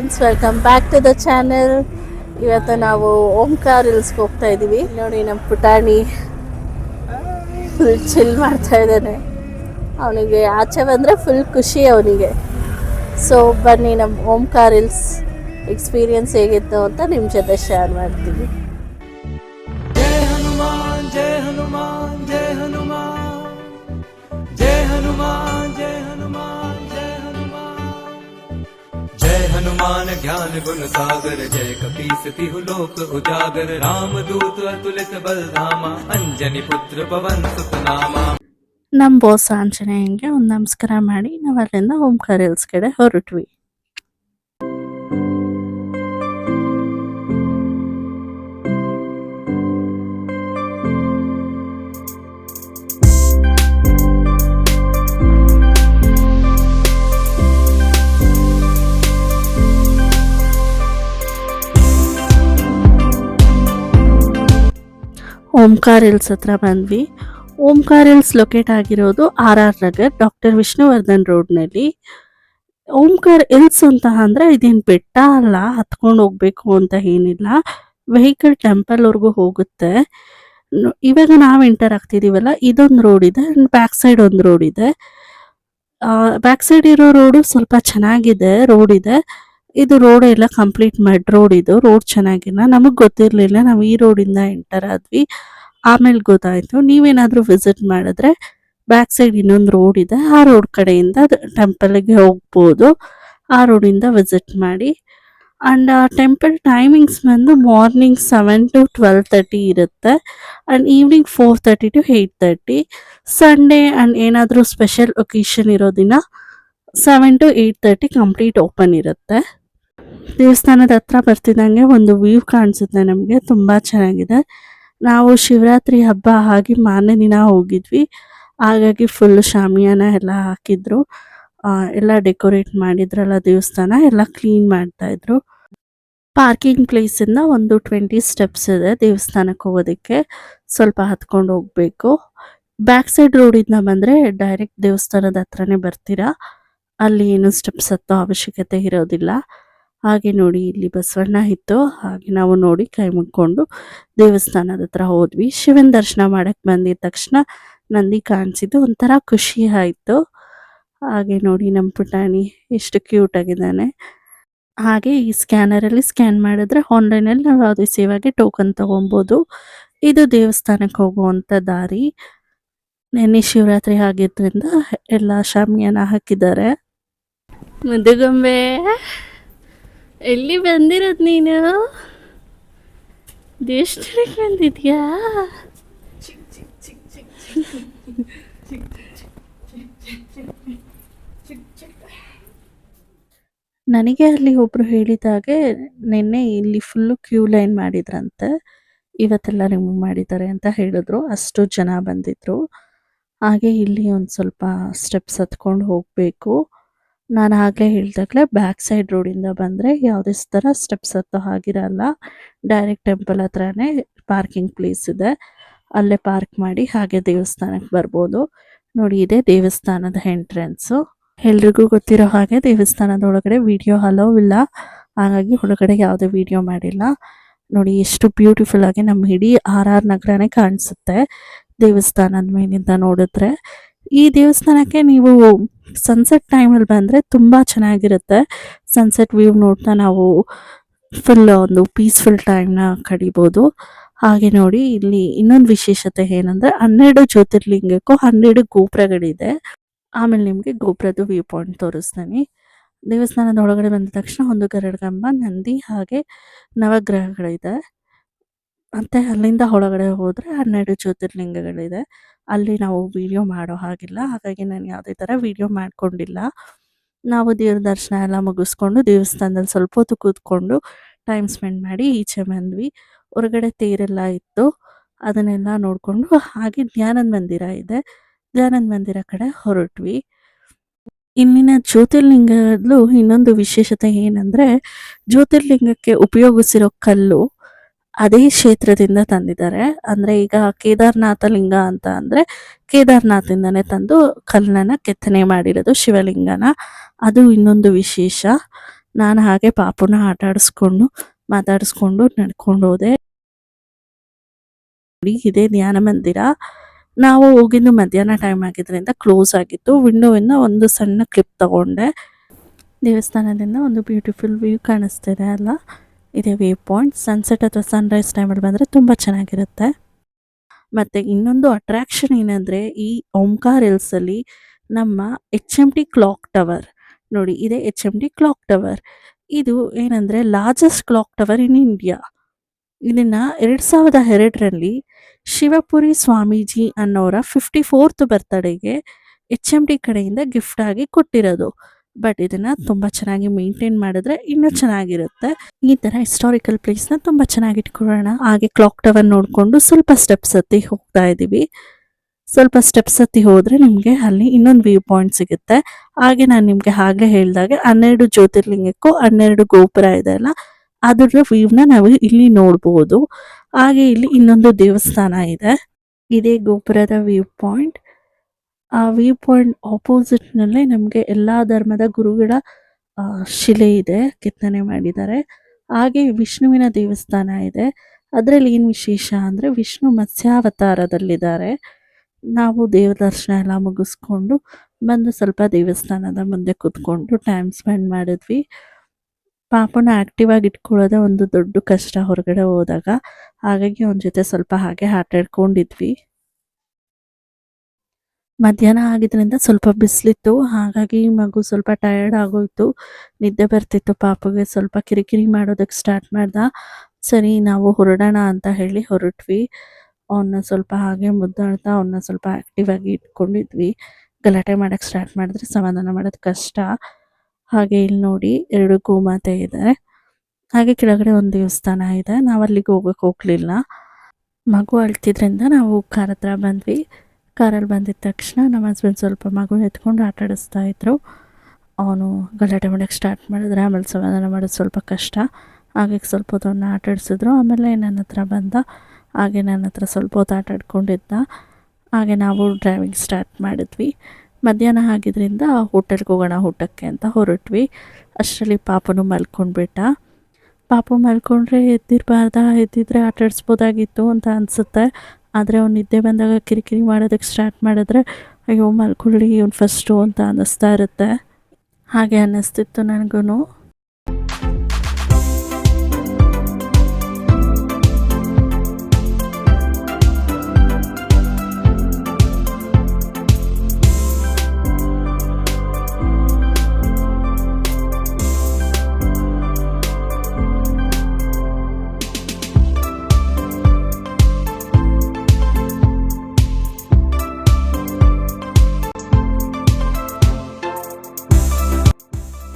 Friends, welcome back to the channel. ಇವತ್ತು ನಾವು ಓಂಕಾರ್ ಹಿಲ್ಸ್ಗೆ ಹೋಗ್ತಾ ಇದ್ದೀವಿ. ನೋಡಿ, ನಮ್ಮ ಪುಟಾಣಿ ಫುಲ್ ಚಿಲ್ ಮಾಡ್ತಾ ಇದ್ದಾನೆ. ಅವನಿಗೆ ಆಚೆ ಬಂದರೆ ಫುಲ್ ಖುಷಿ ಅವನಿಗೆ. ಸೊ ಬನ್ನಿ, ನಮ್ಮ ಓಂಕಾರ್ ಹಿಲ್ಸ್ ಎಕ್ಸ್ಪೀರಿಯನ್ಸ್ ಹೇಗಿತ್ತು ಅಂತ ನಿಮ್ಮ ಜೊತೆ ಶೇರ್ ಮಾಡ್ತೀವಿ. ಜಯ ಹನುಮಾನ್ ಜಯ ಹನುಮಾನ್ ಜಯ ಹನುಮಾನ್ ಜಯ ಹನುಮಾನ್ ಜಯ ಹನುಮಾನ್ ಜಯ ಹನುಮಾನ್ जय हनुमान ज्ञान गुण सागर जय कपीस तिहु लोक उजागर रामदूत अतुलित बलधामा अंजनी पुत्र पवन सुत नामा. ನಮ್ಮ ಬಾಸ್ ಆಂಜನೇಯಂಗೆ ಒಂದು ನಮಸ್ಕಾರ ಮಾಡಿ ನಾವು ಅಲ್ಲಿಂದ ಓಂಕಾರ್ ಹಿಲ್ಸ್ ಕಡೆ ಹೊರಟ್ವಿ. ಓಂಕಾರ್ ಹಿಲ್ಸ್ ಹತ್ರ ಬಂದ್ವಿ. ಓಂಕಾರ್ ಹಿಲ್ಸ್ ಲೊಕೇಟ್ ಆಗಿರೋದು RR ನಗರ್, ಡಾಕ್ಟರ್ ವಿಷ್ಣುವರ್ಧನ್ ರೋಡ್ನಲ್ಲಿ. ಓಂಕಾರ್ ಹಿಲ್ಸ್ ಅಂತ ಅಂದರೆ ಇದೇನು ಬೆಟ್ಟ ಅಲ್ಲ, ಹತ್ಕೊಂಡು ಹೋಗ್ಬೇಕು ಅಂತ ಏನಿಲ್ಲ. ವೆಹಿಕಲ್ ಟೆಂಪಲ್ವರೆಗೂ ಹೋಗುತ್ತೆ. ಇವಾಗ ನಾವು ಎಂಟರ್ ಆಗ್ತಿದ್ದೀವಲ್ಲ, ಇದೊಂದು ರೋಡ್ ಇದೆ, ಬ್ಯಾಕ್ ಸೈಡ್ ಒಂದು ರೋಡ್ ಇದೆ. ಬ್ಯಾಕ್ ಸೈಡ್ ಇರೋ ರೋಡು ಸ್ವಲ್ಪ ಚೆನ್ನಾಗಿದೆ, ರೋಡ್ ಇದೆ. ಇದು ರೋಡ್ ಎಲ್ಲ ಕಂಪ್ಲೀಟ್ ಮಡ್ ರೋಡ್. ಇದು ರೋಡ್ ಚೆನ್ನಾಗಿಲ್ಲ, ನಮಗೆ ಗೊತ್ತಿರಲಿಲ್ಲ. ನಾವು ಈ ರೋಡಿಂದ ಎಂಟರ್ ಆದ್ವಿ, ಆಮೇಲೆ ಗೊತ್ತಾಯ್ತು. ನೀವೇನಾದರೂ ವಿಸಿಟ್ ಮಾಡಿದ್ರೆ ಬ್ಯಾಕ್ ಸೈಡ್ ಇನ್ನೊಂದು ರೋಡ್ ಇದೆ, ಆ ರೋಡ್ ಕಡೆಯಿಂದ ಟೆಂಪಲ್ಗೆ ಹೋಗ್ಬೋದು. ಆ ರೋಡಿಂದ ವಿಸಿಟ್ ಮಾಡಿ. ಆ್ಯಂಡ್ ಟೆಂಪಲ್ ಟೈಮಿಂಗ್ಸ್ ಬಂದು ಮಾರ್ನಿಂಗ್ 7 to 12:30 ಇರುತ್ತೆ, and evening 4:30 to 8:30. Sunday and ಏನಾದರೂ ಸ್ಪೆಷಲ್ ಒಕೇಶನ್ ಇರೋ ದಿನ 7 to 8:30 ಕಂಪ್ಲೀಟ್ ಓಪನ್ ಇರುತ್ತೆ. ದೇವಸ್ಥಾನದ ಹತ್ರ ಬರ್ತಿದ್ದಂಗೆ ಒಂದು ವ್ಯೂ ಕಾಣಿಸುತ್ತೆ ನಮಗೆ, ತುಂಬ ಚೆನ್ನಾಗಿದೆ. ನಾವು ಶಿವರಾತ್ರಿ ಹಬ್ಬ ಆಗಿ ಮಾರನೇ ದಿನ ಹೋಗಿದ್ವಿ, ಹಾಗಾಗಿ ಫುಲ್ ಶಾಮಿಯಾನ ಎಲ್ಲ ಹಾಕಿದ್ರು, ಎಲ್ಲ ಡೆಕೋರೇಟ್ ಮಾಡಿದ್ರಲ್ಲ ದೇವಸ್ಥಾನ, ಎಲ್ಲ ಕ್ಲೀನ್ ಮಾಡ್ತಾಯಿದ್ರು. ಪಾರ್ಕಿಂಗ್ ಪ್ಲೇಸಿಂದ ಒಂದು 20 ಸ್ಟೆಪ್ಸ್ ಇದೆ ದೇವಸ್ಥಾನಕ್ಕೆ ಹೋಗೋದಕ್ಕೆ, ಸ್ವಲ್ಪ ಹತ್ಕೊಂಡು ಹೋಗಬೇಕು. ಬ್ಯಾಕ್ ಸೈಡ್ ರೋಡಿಂದ ಬಂದರೆ ಡೈರೆಕ್ಟ್ ದೇವಸ್ಥಾನದ ಹತ್ರನೇ ಬರ್ತೀರಾ, ಅಲ್ಲಿ ಏನು ಸ್ಟೆಪ್ಸ್ ಹತ್ತೋ ಅವಶ್ಯಕತೆ ಇರೋದಿಲ್ಲ. ಹಾಗೆ ನೋಡಿ, ಇಲ್ಲಿ ಬಸವಣ್ಣ ಇತ್ತು, ಹಾಗೆ ನಾವು ನೋಡಿ ಕೈ ಮುಗ್ಕೊಂಡು ದೇವಸ್ಥಾನದ ಹತ್ರ ಹೋದ್ವಿ. ಶಿವನ ದರ್ಶನ ಮಾಡಕ್ಕೆ ಬಂದಿದ ತಕ್ಷಣ ನಂದಿ ಕಾಣಿಸಿದ್ದು ಒಂಥರ ಖುಷಿ ಆಯಿತು. ಹಾಗೆ ನೋಡಿ, ನಮ್ಮ ಪುಟಾಣಿ ಎಷ್ಟು ಕ್ಯೂಟ್ ಆಗಿದ್ದಾನೆ. ಹಾಗೆ ಈ ಸ್ಕ್ಯಾನರಲ್ಲಿ ಸ್ಕ್ಯಾನ್ ಮಾಡಿದ್ರೆ ಆನ್ಲೈನಲ್ಲಿ ನಾವು ಯಾವುದೇ ಸೇವೆಗೆ ಟೋಕನ್ ತೊಗೊಬೋದು. ಇದು ದೇವಸ್ಥಾನಕ್ಕೆ ಹೋಗುವಂಥ ದಾರಿ. ನೆನ್ನೆ ಶಿವರಾತ್ರಿ ಆಗಿದ್ದರಿಂದ ಎಲ್ಲ ಶಾಮಿಯಾನ ಹಾಕಿದ್ದಾರೆ. ಮದುಗೊಂಬೆ, ಎಲ್ಲಿ ಬಂದಿರೋದು ನೀನು? ದೇವಸ್ಥಾನಕ್ಕೆ ಬಂದಿದ್ಯಾ? ನನಗೆ ಅಲ್ಲಿ ಒಬ್ರು ಹೇಳಿದಾಗೆ ನಿನ್ನೆ ಇಲ್ಲಿ ಫುಲ್ಲು ಕ್ಯೂ ಲೈನ್ ಮಾಡಿದ್ರಂತೆ, ಇವತ್ತೆಲ್ಲ ರಿಮೂವ್ ಮಾಡಿದ್ದಾರೆ ಅಂತ ಹೇಳಿದ್ರು. ಅಷ್ಟು ಜನ ಬಂದಿದ್ರು. ಹಾಗೆ ಇಲ್ಲಿ ಒಂದು ಸ್ವಲ್ಪ ಸ್ಟೆಪ್ಸ್ ಹತ್ಕೊಂಡು ಹೋಗಬೇಕು. ನಾನು ಆಗಲೇ ಹೇಳ್ದಾಗಲೇ ಬ್ಯಾಕ್ ಸೈಡ್ ರೋಡಿಂದ ಬಂದರೆ ಯಾವುದೇ ಥರ ಸ್ಟೆಪ್ಸ್ ಹತ್ತೋ ಹಾಗಿರಲ್ಲ. ಡೈರೆಕ್ಟ್ ಟೆಂಪಲ್ ಹತ್ರನೇ ಪಾರ್ಕಿಂಗ್ ಪ್ಲೇಸ್ ಇದೆ, ಅಲ್ಲೇ ಪಾರ್ಕ್ ಮಾಡಿ ಹಾಗೆ ದೇವಸ್ಥಾನಕ್ಕೆ ಬರ್ಬೋದು. ನೋಡಿ, ಇದೆ ದೇವಸ್ಥಾನದ ಎಂಟ್ರೆನ್ಸು. ಎಲ್ರಿಗೂ ಗೊತ್ತಿರೋ ಹಾಗೆ ದೇವಸ್ಥಾನದ ಒಳಗಡೆ ವಿಡಿಯೋ ಅಲೋ ಇಲ್ಲ, ಹಾಗಾಗಿ ಒಳಗಡೆ ಯಾವುದೇ ವಿಡಿಯೋ ಮಾಡಿಲ್ಲ. ನೋಡಿ, ಎಷ್ಟು ಬ್ಯೂಟಿಫುಲ್ ಆಗಿ ನಮ್ಮ ಇಡೀ RR ನಗರನೇ ಕಾಣಿಸುತ್ತೆ ದೇವಸ್ಥಾನದ ಮೇಲಿಂದ ನೋಡಿದ್ರೆ. ಈ ದೇವಸ್ಥಾನಕ್ಕೆ ನೀವು ಸನ್ಸೆಟ್ ಟೈಮಲ್ಲಿ ಬಂದರೆ ತುಂಬ ಚೆನ್ನಾಗಿರುತ್ತೆ. ಸನ್ಸೆಟ್ ವ್ಯೂ ನೋಡ್ತಾ ನಾವು ಫುಲ್ ಒಂದು ಪೀಸ್ಫುಲ್ ಟೈಮ್ನ ಕಡಿಬೋದು. ಹಾಗೆ ನೋಡಿ, ಇಲ್ಲಿ ಇನ್ನೊಂದು ವಿಶೇಷತೆ ಏನಂದರೆ 12 ಜ್ಯೋತಿರ್ಲಿಂಗಕ್ಕೂ 12 ಗೋಪುರಗಳಿದೆ. ಆಮೇಲೆ ನಿಮಗೆ ಗೋಪುರದ ವ್ಯೂ ಪಾಯಿಂಟ್ ತೋರಿಸ್ತೀನಿ. ದೇವಸ್ಥಾನದ ಒಳಗಡೆ ಬಂದ ತಕ್ಷಣ ಒಂದು ಗರುಡಗಂಬ, ನಂದಿ ಹಾಗೆ ನವಗ್ರಹಗಳಿದೆ. ಮತ್ತು ಅಲ್ಲಿಂದ ಒಳಗಡೆ ಹೋದರೆ 12 ಜ್ಯೋತಿರ್ಲಿಂಗಗಳಿದೆ. ಅಲ್ಲಿ ನಾವು ವಿಡಿಯೋ ಮಾಡೋ ಹಾಗಿಲ್ಲ, ಹಾಗಾಗಿ ನಾನು ಯಾವುದೇ ಥರ ವಿಡಿಯೋ ಮಾಡ್ಕೊಂಡಿಲ್ಲ. ನಾವು ದೇವ್ರ ದರ್ಶನ ಎಲ್ಲ ಮುಗಿಸ್ಕೊಂಡು ದೇವಸ್ಥಾನದಲ್ಲಿ ಸ್ವಲ್ಪ ಹೊತ್ತು ಕೂತ್ಕೊಂಡು ಟೈಮ್ ಸ್ಪೆಂಡ್ ಮಾಡಿ ಈಚೆ ಬಂದ್ವಿ. ಹೊರಗಡೆ ತೇರೆಲ್ಲ ಇತ್ತು, ಅದನ್ನೆಲ್ಲ ನೋಡಿಕೊಂಡು ಹಾಗೆ ಧ್ಯಾನದ ಮಂದಿರ ಇದೆ, ಧ್ಯಾನದ ಮಂದಿರ ಕಡೆ ಹೊರಟ್ವಿ. ಇಲ್ಲಿನ ಜ್ಯೋತಿರ್ಲಿಂಗದಲ್ಲೂ ಇನ್ನೊಂದು ವಿಶೇಷತೆ ಏನಂದರೆ, ಜ್ಯೋತಿರ್ಲಿಂಗಕ್ಕೆ ಉಪಯೋಗಿಸಿರೋ ಕಲ್ಲು ಅದೇ ಕ್ಷೇತ್ರದಿಂದ ತಂದಿದ್ದಾರೆ. ಅಂದರೆ ಈಗ ಕೇದಾರನಾಥ ಲಿಂಗ ಅಂತ ಅಂದರೆ ಕೇದಾರನಾಥಿಂದನೇ ತಂದು ಕಲ್ಲನ್ನ ಕೆತ್ತನೆ ಮಾಡಿರೋದು ಶಿವಲಿಂಗನ. ಅದು ಇನ್ನೊಂದು ವಿಶೇಷ. ನಾನು ಹಾಗೆ ಪಾಪುನ ಆಟ ಆಡಿಸ್ಕೊಂಡು ಮಾತಾಡಿಸ್ಕೊಂಡು ನಡ್ಕೊಂಡು ಹೋದೆ. ನೋಡಿ, ಇದೇ ಧ್ಯಾನ ಮಂದಿರ. ನಾವು ಹೋಗಿದ್ದು ಮಧ್ಯಾಹ್ನ ಟೈಮ್ ಆಗಿದ್ರಿಂದ ಕ್ಲೋಸ್ ಆಗಿತ್ತು. ವಿಂಡೋವಿಂದ ಒಂದು ಸಣ್ಣ ಕ್ಲಿಪ್ ತಗೊಂಡೆ. ದೇವಸ್ಥಾನದಿಂದ ಒಂದು ಬ್ಯೂಟಿಫುಲ್ ವ್ಯೂ ಕಾಣಿಸ್ತಿದೆ ಅಲ್ಲ, ಇದೇ ವ್ಯೂ ಪಾಯಿಂಟ್. ಸನ್ಸೆಟ್ ಅಥವಾ ಸನ್ರೈಸ್ ಟೈಮಲ್ಲಿ ಬಂದರೆ ತುಂಬ ಚೆನ್ನಾಗಿರುತ್ತೆ. ಮತ್ತು ಇನ್ನೊಂದು ಅಟ್ರಾಕ್ಷನ್ ಏನಂದರೆ, ಈ ಓಂಕಾರ ಹಿಲ್ಸಲ್ಲಿ ನಮ್ಮ HMT ಕ್ಲಾಕ್ ಟವರ್ ನೋಡಿ, ಇದೇ HMT ಕ್ಲಾಕ್ ಟವರ್. ಇದು ಏನಂದರೆ largest clock tower in India. ಇದನ್ನು 2002ರಲ್ಲಿ ಶಿವಪುರಿ ಸ್ವಾಮೀಜಿ ಅನ್ನೋರ 54th ಬರ್ತ್ಡೇಗೆ HMT ಕಡೆಯಿಂದ ಗಿಫ್ಟ್ ಆಗಿ ಕೊಟ್ಟಿರೋದು. ಬಟ್ ಇದನ್ನು ತುಂಬ ಚೆನ್ನಾಗಿ ಮೇಂಟೈನ್ ಮಾಡಿದ್ರೆ ಇನ್ನೂ ಚೆನ್ನಾಗಿರುತ್ತೆ. ಈ ಥರ ಹಿಸ್ಟಾರಿಕಲ್ ಪ್ಲೇಸ್ನ ತುಂಬ ಚೆನ್ನಾಗಿ ಇಟ್ಕೊಳ್ಳೋಣ. ಹಾಗೆ ಕ್ಲಾಕ್ ಟವರ್ ನೋಡಿಕೊಂಡು ಸ್ವಲ್ಪ ಸ್ಟೆಪ್ಸ್ ಹತ್ತಿ ಹೋಗ್ತಾ ಇದ್ದೀವಿ. ಸ್ವಲ್ಪ ಸ್ಟೆಪ್ಸ್ ಹತ್ತಿ ಹೋದರೆ ನಿಮಗೆ ಅಲ್ಲಿ ಇನ್ನೊಂದು ವ್ಯೂ ಪಾಯಿಂಟ್ ಸಿಗುತ್ತೆ. ಹಾಗೆ ನಾನು ನಿಮಗೆ ಆಗಲೇ ಹೇಳಿದಾಗೆ 12 ಜ್ಯೋತಿರ್ಲಿಂಗಕ್ಕೂ 12 ಗೋಪುರ ಇದೆ ಅಲ್ಲ, ಅದರ ವ್ಯೂವ್ನ ನಾವು ಇಲ್ಲಿ ನೋಡ್ಬೋದು. ಹಾಗೆ ಇಲ್ಲಿ ಇನ್ನೊಂದು ದೇವಸ್ಥಾನ ಇದೆ, ಇದೇ ಗೋಪುರದ ವ್ಯೂ ಪಾಯಿಂಟ್. ಆ ವ್ಯೂ ಪಾಯಿಂಟ್ ಆಪೋಸಿಟ್ನಲ್ಲೇ ನಮಗೆ ಎಲ್ಲ ಧರ್ಮದ ಗುರುಗಳ ಶಿಲೆ ಇದೆ, ಕೆತ್ತನೆ ಮಾಡಿದ್ದಾರೆ. ಹಾಗೆ ವಿಷ್ಣುವಿನ ದೇವಸ್ಥಾನ ಇದೆ. ಅದರಲ್ಲಿ ಏನು ವಿಶೇಷ ಅಂದರೆ ವಿಷ್ಣು ಮತ್ಸ್ಯಾವತಾರದಲ್ಲಿದ್ದಾರೆ. ನಾವು ದೇವ ದರ್ಶನ ಎಲ್ಲ ಮುಗಿಸ್ಕೊಂಡು ಬಂದು ಸ್ವಲ್ಪ ದೇವಸ್ಥಾನದ ಮುಂದೆ ಕೂತ್ಕೊಂಡು ಟೈಮ್ ಸ್ಪೆಂಡ್ ಮಾಡಿದ್ವಿ. ಪಾಪನ ಆ್ಯಕ್ಟಿವ್ ಆಗಿ ಇಟ್ಕೊಳ್ಳೋದೇ ಒಂದು ದೊಡ್ಡ ಕಷ್ಟ ಹೊರಗಡೆ ಹೋದಾಗ. ಹಾಗಾಗಿ ಅವನ ಜೊತೆ ಸ್ವಲ್ಪ ಹಾಗೆ ಆಟ ಆಡ್ಕೊಂಡಿದ್ವಿ. ಮಧ್ಯಾಹ್ನ ಆಗಿದ್ರಿಂದ ಸ್ವಲ್ಪ ಬಿಸಿಲಿತ್ತು, ಹಾಗಾಗಿ ಮಗು ಸ್ವಲ್ಪ ಟಯರ್ಡ್ ಆಗೋಯ್ತು, ನಿದ್ದೆ ಬರ್ತಿತ್ತು. ಪಾಪಗೆ ಸ್ವಲ್ಪ ಕಿರಿಕಿರಿ ಮಾಡೋದಕ್ಕೆ ಸ್ಟಾರ್ಟ್ ಮಾಡ್ದ. ಸರಿ, ನಾವು ಹೊರಡೋಣ ಅಂತ ಹೇಳಿ ಹೊರಟ್ವಿ. ಅವನ್ನ ಸ್ವಲ್ಪ ಹಾಗೆ ಮುದ್ದಾಡ್ತಾ ಅವನ್ನ ಸ್ವಲ್ಪ ಆ್ಯಕ್ಟಿವ್ ಆಗಿ ಇಟ್ಕೊಂಡಿದ್ವಿ. ಗಲಾಟೆ ಮಾಡೋಕ್ಕೆ ಸ್ಟಾರ್ಟ್ ಮಾಡಿದ್ರೆ ಸಮಾಧಾನ ಮಾಡೋದು ಕಷ್ಟ. ಹಾಗೆ ಇಲ್ಲಿ ನೋಡಿ 2 ಗೋಮಾತೆ ಇದೆ. ಹಾಗೆ ಕೆಳಗಡೆ ಒಂದು ದೇವಸ್ಥಾನ ಇದೆ. ನಾವು ಅಲ್ಲಿಗೆ ಹೋಗಲಿಲ್ಲ. ಮಗು ಅಳ್ತಿದ್ರಿಂದ ನಾವು ಕಾರ್ ಹತ್ರ ಬಂದ್ವಿ. ಕಾರಲ್ಲಿ ಬಂದಿದ್ದ ತಕ್ಷಣ ನಮ್ಮ ಹಸ್ಬೆಂಡ್ ಸ್ವಲ್ಪ ಮಗು ಎತ್ಕೊಂಡು ಆಟ ಆಡಿಸ್ತಾ ಇದ್ರು. ಅವನು ಗಲಾಟೆ ಮಾಡೋಕ್ಕೆ ಸ್ಟಾರ್ಟ್ ಮಾಡಿದ್ರೆ ಆಮೇಲೆ ಸಮಾಧಾನ ಮಾಡೋದು ಸ್ವಲ್ಪ ಕಷ್ಟ. ಹಾಗೆ ಸ್ವಲ್ಪ ಹೊತ್ತವನ್ನ ಆಟ ಆಡಿಸಿದ್ರು. ಆಮೇಲೆ ನನ್ನ ಹತ್ರ ಬಂದ. ಹಾಗೆ ನನ್ನ ಹತ್ರ ಸ್ವಲ್ಪ ಹೊತ್ತು ಆಟ ಆಡ್ಕೊಂಡಿದ್ದ. ಹಾಗೆ ನಾವು ಡ್ರೈವಿಂಗ್ ಸ್ಟಾರ್ಟ್ ಮಾಡಿದ್ವಿ. ಮಧ್ಯಾಹ್ನ ಆಗಿದ್ರಿಂದ ಹೋಟೆಲ್ಗೆ ಹೋಗೋಣ ಊಟಕ್ಕೆ ಅಂತ ಹೊರಟ್ವಿ. ಅಷ್ಟರಲ್ಲಿ ಪಾಪನು ಮಲ್ಕೊಂಡ್ಬಿಟ್ಟ. ಪಾಪು ಮಲ್ಕೊಂಡ್ರೆ ಎದ್ದಿದ್ರೆ ಆಟ ಆಡಿಸ್ಬೋದಾಗಿತ್ತು ಅಂತ ಅನಿಸುತ್ತೆ. ಆದರೆ ಅವ್ನು ನಿದ್ದೆ ಬಂದಾಗ ಕಿರಿಕಿರಿ ಮಾಡೋದಕ್ಕೆ ಸ್ಟಾರ್ಟ್ ಮಾಡಿದ್ರೆ ಅಯ್ಯೋ ಮಲ್ಕೊಳ್ಳಿ ಅವ್ನು ಫಸ್ಟು ಅಂತ ಅನ್ನಿಸ್ತಾ ಇರುತ್ತೆ. ಹಾಗೆ ಅನ್ನಿಸ್ತಿತ್ತು ನನಗೂ.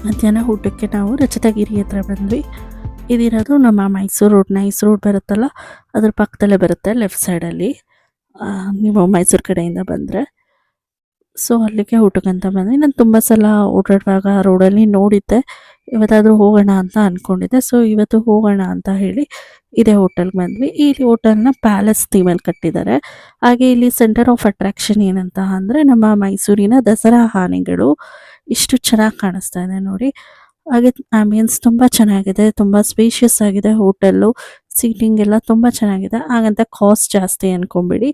ಮಧ್ಯಾಹ್ನ ಊಟಕ್ಕೆ ನಾವು ರಜತಗಿರಿ ಹತ್ರ ಬಂದ್ವಿ. ಇದಿರೋದು ನಮ್ಮ ಮೈಸೂರು ರೋಡ್. ನೈಸ್ ರೋಡ್ ಬರುತ್ತಲ್ಲ, ಅದ್ರ ಪಕ್ಕದಲ್ಲೇ ಬರುತ್ತೆ ಲೆಫ್ಟ್ ಸೈಡಲ್ಲಿ, ನೀವು ಮೈಸೂರು ಕಡೆಯಿಂದ ಬಂದರೆ. ಸೊ ಅಲ್ಲಿಗೆ ಊಟಕ್ಕಂತ ಬಂದ್ವಿ. ನಾನು ತುಂಬ ಸಲ ಓಡಾಡುವಾಗ ರೋಡಲ್ಲಿ ನೋಡಿದ್ದೆ, ಇವತ್ತಾದರೂ ಹೋಗೋಣ ಅಂತ ಅಂದ್ಕೊಂಡಿದ್ದೆ. ಸೊ ಇವತ್ತು ಹೋಗೋಣ ಅಂತ ಹೇಳಿ ಇದೇ ಹೋಟೆಲ್ಗೆ ಬಂದ್ವಿ. ಈ ಹೋಟೆಲ್ನ ಪ್ಯಾಲೇಸ್ ಥೀಮಲ್ಲಿ ಕಟ್ಟಿದ್ದಾರೆ. ಹಾಗೆ ಇಲ್ಲಿ ಸೆಂಟರ್ ಆಫ್ ಅಟ್ರಾಕ್ಷನ್ ಏನಂತ ಅಂದರೆ ನಮ್ಮ ಮೈಸೂರಿನ ದಸರಾ ಆನೆಗಳು. ಇಷ್ಟು ಚೆನ್ನಾಗಿ ಕಾಣಿಸ್ತಾ ಇದೆ ನೋಡಿ. ಹಾಗೆ ಆಂಬಿಯನ್ಸ್ ತುಂಬ ಚೆನ್ನಾಗಿದೆ, ತುಂಬ ಸ್ಪೇಷಿಯಸ್ ಆಗಿದೆ ಹೋಟೆಲ್ಲು. ಸೀಟಿಂಗ್ ಎಲ್ಲ ತುಂಬ ಚೆನ್ನಾಗಿದೆ. ಹಾಗಂತ ಕಾಸ್ಟ್ ಜಾಸ್ತಿ ಅಂದ್ಕೊಂಬಿಡಿ,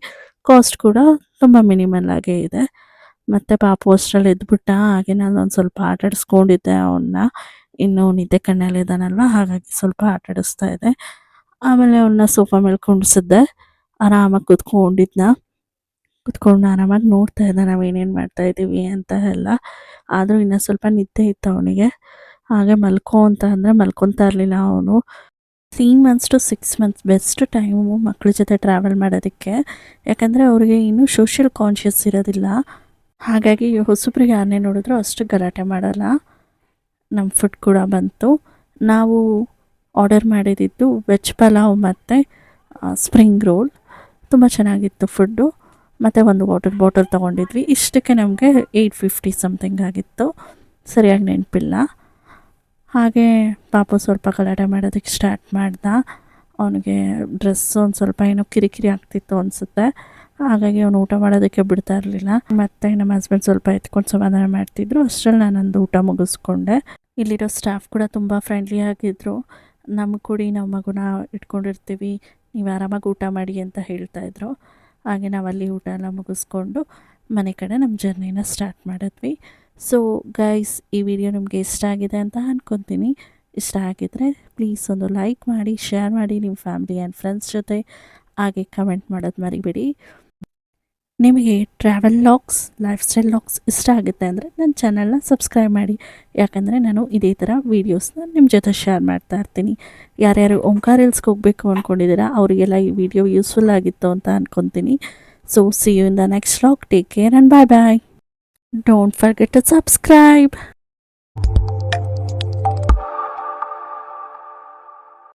ಕಾಸ್ಟ್ ಕೂಡ ತುಂಬ ಮಿನಿಮಲ್ ಆಗೇ ಇದೆ. ಮತ್ತು ಪಾಪು ಅಷ್ಟರಲ್ಲಿ ಎದ್ಬಿಟ್ಟ. ಹಾಗೆ ನಾನು ಒಂದು ಸ್ವಲ್ಪ ಆಟ ಆಡಿಸ್ಕೊಂಡಿದ್ದೆ ಅವನ್ನ. ಇನ್ನೂ ನಿದ್ದೆ ಕಣ್ಣಲ್ಲಿದ್ದಾನಲ್ವ, ಹಾಗಾಗಿ ಸ್ವಲ್ಪ ಆಟ ಆಡಿಸ್ತಾ ಇದ್ದೆ. ಆಮೇಲೆ ಅವನ್ನ ಸೋಫಾ ಮೇಲೆ ಕುಂಡಿಸಿದ್ದೆ. ಆರಾಮಾಗಿ ಕುತ್ಕೊಂಡು ಆರಾಮಾಗಿ ನೋಡ್ತಾ ಇದ್ದ ನಾವೇನೇನು ಮಾಡ್ತಾಯಿದ್ದೀವಿ ಅಂತ ಎಲ್ಲ. ಆದರೂ ಇನ್ನೂ ಸ್ವಲ್ಪ ನಿದ್ದೆ ಇತ್ತು ಅವನಿಗೆ. ಹಾಗೆ ಮಲ್ಕೋ ಅಂತ ಅಂದರೆ ಮಲ್ಕೊತಾ ಇರಲಿಲ್ಲ ಅವನು. 3 months to 6 months best time ಮಕ್ಕಳ ಜೊತೆ ಟ್ರಾವೆಲ್ ಮಾಡೋದಕ್ಕೆ. ಯಾಕಂದರೆ ಅವ್ರಿಗೆ ಇನ್ನೂ ಸೋಷಿಯಲ್ ಕಾನ್ಷಿಯಸ್ ಇರೋದಿಲ್ಲ. ಹಾಗಾಗಿ ಹೊಸಬ್ರು ಯಾರನ್ನೇ ನೋಡಿದ್ರು ಅಷ್ಟು ಗಲಾಟೆ ಮಾಡಲ್ಲ. ನಮ್ಮ ಫುಡ್ ಕೂಡ ಬಂತು. ನಾವು ಆರ್ಡರ್ ಮಾಡಿದ್ದು ವೆಜ್ ಪಲಾವ್ ಮತ್ತು ಸ್ಪ್ರಿಂಗ್ ರೋಲ್. ತುಂಬ ಚೆನ್ನಾಗಿತ್ತು ಫುಡ್ಡು. ಮತ್ತು ಒಂದು ವಾಟರ್ ಬಾಟಲ್ ತೊಗೊಂಡಿದ್ವಿ. ಇಷ್ಟಕ್ಕೆ ನಮಗೆ 850 ಸಮಥಿಂಗ್ ಆಗಿತ್ತು, ಸರಿಯಾಗಿ ನೆನಪಿಲ್ಲ. ಹಾಗೆ ಪಾಪು ಸ್ವಲ್ಪ ಗಲಾಟೆ ಮಾಡೋದಕ್ಕೆ ಸ್ಟಾರ್ಟ್ ಮಾಡ್ದ. ಅವನಿಗೆ ಡ್ರೆಸ್ಸು ಒಂದು ಸ್ವಲ್ಪ ಏನೋ ಕಿರಿಕಿರಿ ಆಗ್ತಿತ್ತು ಅನಿಸುತ್ತೆ. ಹಾಗಾಗಿ ಅವನು ಊಟ ಮಾಡೋದಕ್ಕೆ ಬಿಡ್ತಾ ಇರಲಿಲ್ಲ. ಮತ್ತು ನಮ್ಮ ಹಸ್ಬೆಂಡ್ ಸ್ವಲ್ಪ ಎತ್ಕೊಂಡು ಸಮಾಧಾನ ಮಾಡ್ತಿದ್ರು. ಅಷ್ಟರಲ್ಲಿ ನಾನು ನಂದು ಊಟ ಮುಗಿಸ್ಕೊಂಡೆ. ಇಲ್ಲಿರೋ ಸ್ಟಾಫ್ ಕೂಡ ತುಂಬ ಫ್ರೆಂಡ್ಲಿ ಆಗಿದ್ದರು. ನಮಗೆ ಕೊಡಿ, ನಾವು ಮಗುನ ಇಟ್ಕೊಂಡಿರ್ತೀವಿ, ನೀವು ಆರಾಮಾಗಿ ಊಟ ಮಾಡಿ ಅಂತ ಹೇಳ್ತಾಯಿದ್ರು. ಹಾಗೆ ನಾವಲ್ಲಿ ಊಟ ಎಲ್ಲ ಮುಗಿಸ್ಕೊಂಡು ಮನೆ ಕಡೆ ನಮ್ಮ ಜರ್ನಿನ ಸ್ಟಾರ್ಟ್ ಮಾಡಿದ್ವಿ. ಸೊ ಗೈಸ್, ಈ ವಿಡಿಯೋ ನಿಮಗೆ ಇಷ್ಟ ಆಗಿದೆ ಅಂತ ಅಂದ್ಕೊತೀನಿ. ಇಷ್ಟ ಆಗಿದ್ದರೆ ಪ್ಲೀಸ್ ಒಂದು ಲೈಕ್ ಮಾಡಿ, ಶೇರ್ ಮಾಡಿ ನಿಮ್ಮ ಫ್ಯಾಮಿಲಿ ಆ್ಯಂಡ್ ಫ್ರೆಂಡ್ಸ್ ಜೊತೆ. ಹಾಗೆ ಕಮೆಂಟ್ ಮಾಡೋದು ಮರಿಬೇಡಿ. ನಿಮಗೆ travel logs, lifestyle logs ಇಷ್ಟ ಆಗುತ್ತೆ ಅಂದರೆ ನನ್ನ ಚಾನಲ್ನ ಸಬ್ಸ್ಕ್ರೈಬ್ ಮಾಡಿ. ಯಾಕಂದರೆ ನಾನು ಇದೇ ಥರ ವೀಡಿಯೋಸ್ನ ನಿಮ್ಮ ಜೊತೆ ಶೇರ್ ಮಾಡ್ತಾ ಇರ್ತೀನಿ. ಯಾರ್ಯಾರು ಓಂಕಾರ ಹಿಲ್ಸ್ಗೆ ಹೋಗಬೇಕು ಅಂದ್ಕೊಂಡಿದ್ದೀರಾ ಅವರಿಗೆಲ್ಲ ಈ ವಿಡಿಯೋ ಯೂಸ್ಫುಲ್ ಆಗಿತ್ತು ಅಂತ ಅಂದ್ಕೊತೀನಿ. So see you in the next log. Take care and bye bye. Don't forget to subscribe.